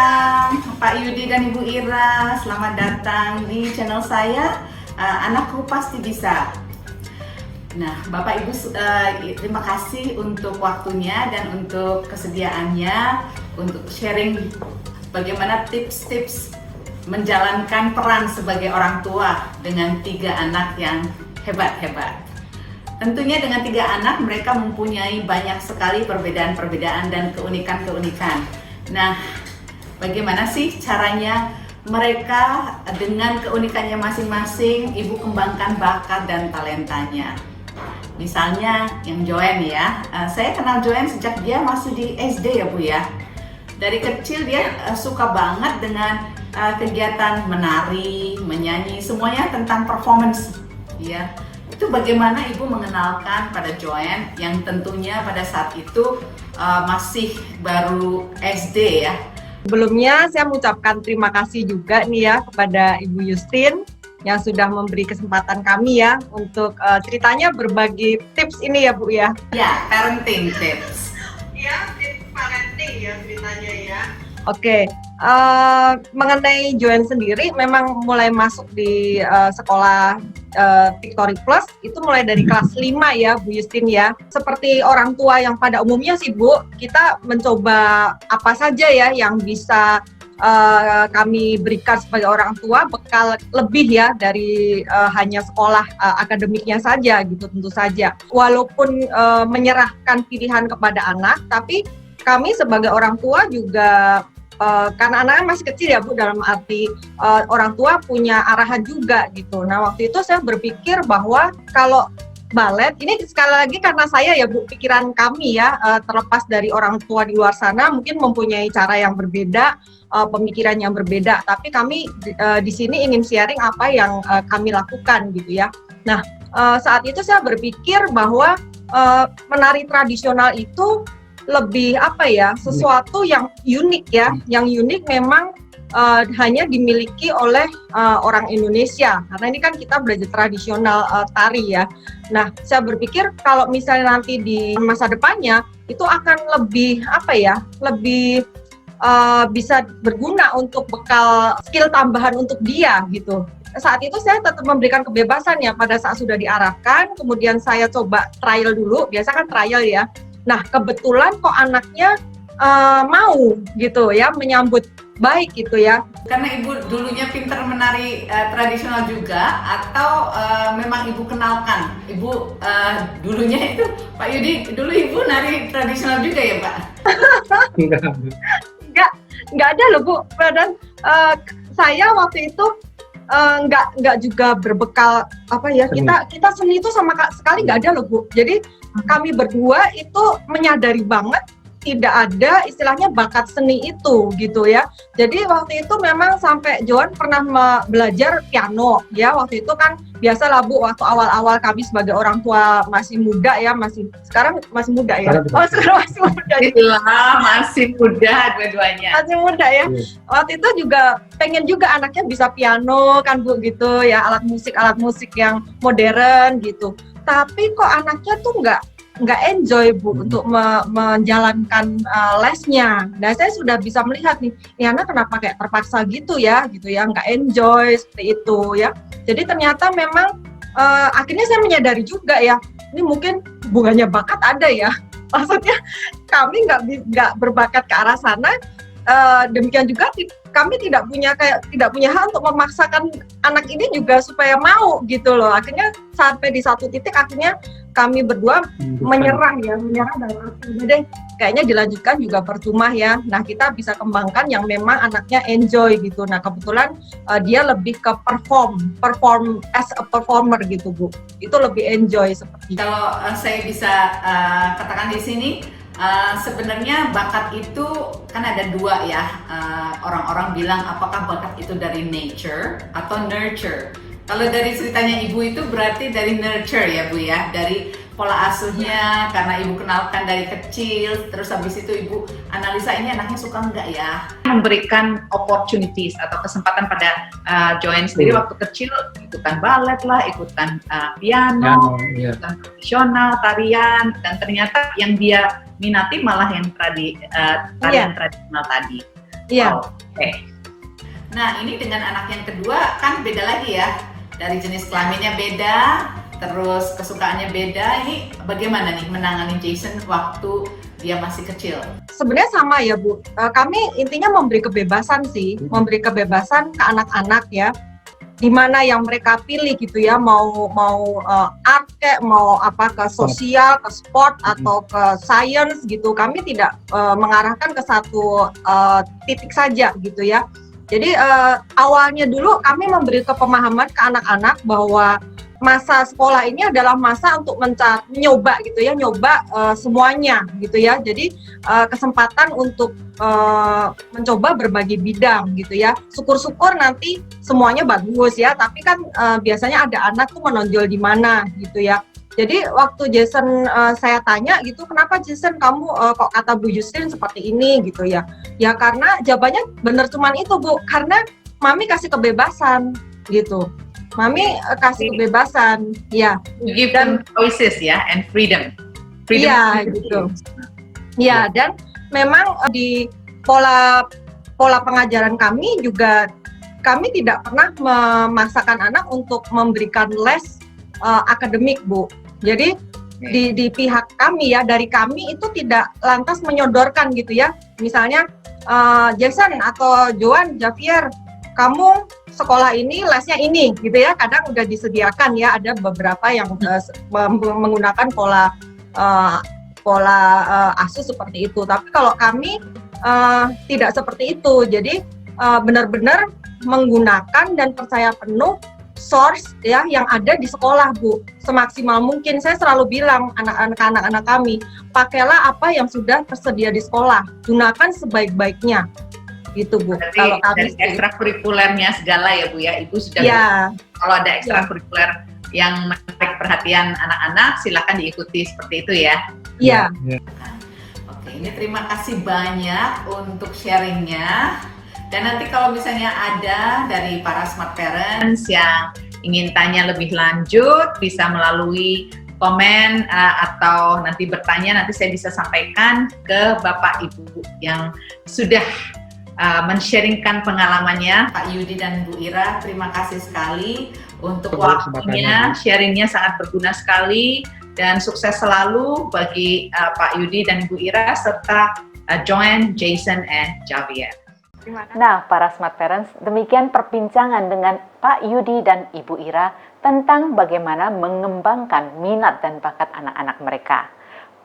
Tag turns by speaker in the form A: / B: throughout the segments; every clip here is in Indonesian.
A: malam Pak Yudi dan Ibu Ira, selamat datang di channel saya, Anakku Pasti Bisa. Nah, Bapak Ibu, terima kasih untuk waktunya dan untuk kesediaannya untuk sharing bagaimana tips-tips menjalankan peran sebagai orang tua dengan 3 anak yang hebat-hebat. Tentunya dengan 3 anak mereka mempunyai banyak sekali perbedaan-perbedaan dan keunikan-keunikan. Nah, bagaimana sih caranya mereka dengan keunikannya masing-masing, Ibu kembangkan bakat dan talentanya. Misalnya yang Joen ya, saya kenal Joen sejak dia masih di SD ya Bu ya. Dari kecil dia suka banget dengan kegiatan menari, menyanyi, semuanya tentang performance ya. Itu bagaimana Ibu mengenalkan pada Joen yang tentunya pada saat itu masih baru SD ya.
B: Sebelumnya saya mengucapkan terima kasih juga nih ya kepada Ibu Justin yang sudah memberi kesempatan kami ya untuk ceritanya berbagi tips ini ya Bu ya.
A: Ya, parenting tips.
B: Ya, tips parenting ya ceritanya ya. Oke, mengenai Joen sendiri memang mulai masuk di sekolah Victory Plus itu mulai dari kelas 5 ya Bu Justin ya. Seperti orang tua yang pada umumnya sih Bu, kita mencoba apa saja ya yang bisa kami berikan sebagai orang tua, bekal lebih ya dari hanya sekolah akademiknya saja gitu tentu saja. Walaupun menyerahkan pilihan kepada anak, tapi kami sebagai orang tua juga karena anaknya masih kecil ya Bu, dalam arti orang tua punya arahan juga gitu. Nah waktu itu saya berpikir bahwa kalau balet, ini sekali lagi karena saya ya Bu, pikiran kami ya, terlepas dari orang tua di luar sana mungkin mempunyai cara yang berbeda, pemikiran yang berbeda, tapi kami di sini ingin sharing apa yang kami lakukan gitu ya. Nah saat itu saya berpikir bahwa menari tradisional itu lebih apa ya, sesuatu yang unik ya, yang unik memang hanya dimiliki oleh orang Indonesia, karena ini kan kita belajar tradisional tari ya. Nah, saya berpikir kalau misalnya nanti di masa depannya itu akan lebih apa ya, lebih bisa berguna untuk bekal skill tambahan untuk dia gitu. Saat itu saya tetap memberikan kebebasan ya pada saat sudah diarahkan, kemudian saya coba trial dulu, biasa kan trial ya. Nah, kebetulan kok anaknya mau gitu ya, menyambut baik gitu ya.
A: Karena Ibu dulunya pintar menari tradisional juga, atau memang Ibu kenalkan? Ibu dulunya itu, Pak Yudi, dulu Ibu nari tradisional juga ya Pak?
B: Enggak ada loh Bu. Dan saya waktu itu nggak juga berbekal apa ya, kita seni itu sama sekali nggak ada loh Bu. Jadi kami berdua itu menyadari banget tidak ada istilahnya bakat seni itu gitu ya. Jadi waktu itu memang sampai Joen pernah belajar piano ya. Waktu itu kan biasa lah Bu, waktu awal-awal kami sebagai orang tua masih muda ya, sekarang masih muda ya. Sekarang masih muda ya.
A: Masih muda dua-duanya.
B: Masih muda ya. Waktu itu juga pengen juga anaknya bisa piano kan Bu gitu ya, alat musik yang modern gitu. Tapi kok anaknya tuh nggak enjoy Bu untuk menjalankan lesnya. Nah saya sudah bisa melihat nih, ini anak kenapa kayak terpaksa gitu ya, nggak enjoy seperti itu ya. Jadi ternyata memang akhirnya saya menyadari juga ya, ini mungkin hubungannya bakat ada ya. Maksudnya kami nggak berbakat ke arah sana. Demikian juga kami tidak punya hak untuk memaksakan anak ini juga supaya mau gitu loh. Akhirnya sampai di satu titik akhirnya kami berdua menyerah dalam arti udah deh, kayaknya dilanjutkan juga percuma ya. Nah kita bisa kembangkan yang memang anaknya enjoy gitu. Nah kebetulan dia lebih ke perform as a performer gitu Bu. Itu lebih enjoy seperti.
A: Kalau saya bisa katakan di sini, sebenarnya bakat itu kan ada 2 ya. Orang-orang bilang apakah bakat itu dari nature atau nurture. Kalau dari ceritanya Ibu itu berarti dari nurture ya Bu ya, dari pola asuhnya, karena Ibu kenalkan dari kecil, terus habis itu Ibu analisa ini anaknya suka enggak ya. Memberikan opportunities atau kesempatan pada Joen sendiri waktu kecil, ikutan balet lah, ikutan piano, ikutan tradisional, tarian, dan ternyata yang dia minati malah yang tarian tradisional tadi.
B: Iya.
C: Oke.
A: Nah, ini dengan anak yang kedua kan beda lagi ya. Dari jenis kelaminnya beda, terus kesukaannya beda. Ini bagaimana nih menangani Jason waktu dia masih kecil?
B: Sebenarnya sama ya Bu. Kami intinya memberi kebebasan sih, memberi kebebasan ke anak-anak ya. Di mana yang mereka pilih gitu ya, mau art kayak, mau apa, ke sosial, ke sport atau ke science gitu. Kami tidak mengarahkan ke satu titik saja gitu ya. Jadi awalnya dulu kami memberi kepemahaman ke anak-anak bahwa masa sekolah ini adalah masa untuk nyoba gitu ya, nyoba semuanya gitu ya. Jadi kesempatan untuk mencoba berbagai bidang gitu ya. Syukur-syukur nanti semuanya bagus ya, tapi kan biasanya ada anak tuh menonjol di mana gitu ya. Jadi waktu Jason saya tanya gitu, kenapa Jason kamu kok kata Bu Justin seperti ini gitu ya? Ya karena jawabannya bener cuman itu Bu, karena Mami kasih kebebasan gitu. Mami kasih kebebasan, ya.
C: You give them choices ya, and freedom.
B: Iya gitu. Ya, dan memang di pola pengajaran kami juga kami tidak pernah memaksakan anak untuk memberikan les akademik Bu. Jadi di pihak kami ya, dari kami itu tidak lantas menyodorkan gitu ya. Misalnya Jason atau Joan, Javier, kamu sekolah ini lesnya ini gitu ya. Kadang udah disediakan ya, ada beberapa yang menggunakan pola ASUS seperti itu. Tapi kalau kami tidak seperti itu. Jadi benar-benar menggunakan dan percaya penuh source ya yang ada di sekolah Bu. Semaksimal mungkin saya selalu bilang anak-anak kami, pakailah apa yang sudah tersedia di sekolah, gunakan sebaik-baiknya gitu Bu.
C: Berarti
B: kalau kami
C: dari ekstrakurikulernya segala ya Bu ya, Ibu sudah kalau ada ekstrakurikuler yang menarik perhatian anak-anak silakan diikuti seperti itu ya.
B: Iya.
A: Oke, ini terima kasih banyak untuk sharingnya. Dan nanti kalau misalnya ada dari para smart parents
C: yang ingin tanya lebih lanjut bisa melalui komen atau nanti bertanya, nanti saya bisa sampaikan ke Bapak Ibu yang sudah men-sharingkan pengalamannya.
A: Pak Yudi dan Bu Ira, terima kasih sekali untuk waktunya, sharingnya sangat berguna sekali, dan sukses selalu bagi Pak Yudi dan Bu Ira serta Joan, Jason, and Javier.
D: Nah, para smart parents, demikian perbincangan dengan Pak Yudi dan Ibu Ira tentang bagaimana mengembangkan minat dan bakat anak-anak mereka.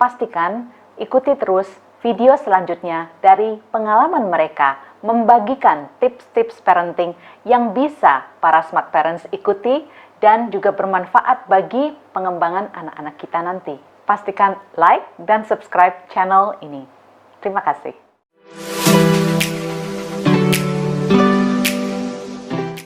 D: Pastikan ikuti terus video selanjutnya dari pengalaman mereka membagikan tips-tips parenting yang bisa para smart parents ikuti dan juga bermanfaat bagi pengembangan anak-anak kita nanti. Pastikan like dan subscribe channel ini. Terima kasih.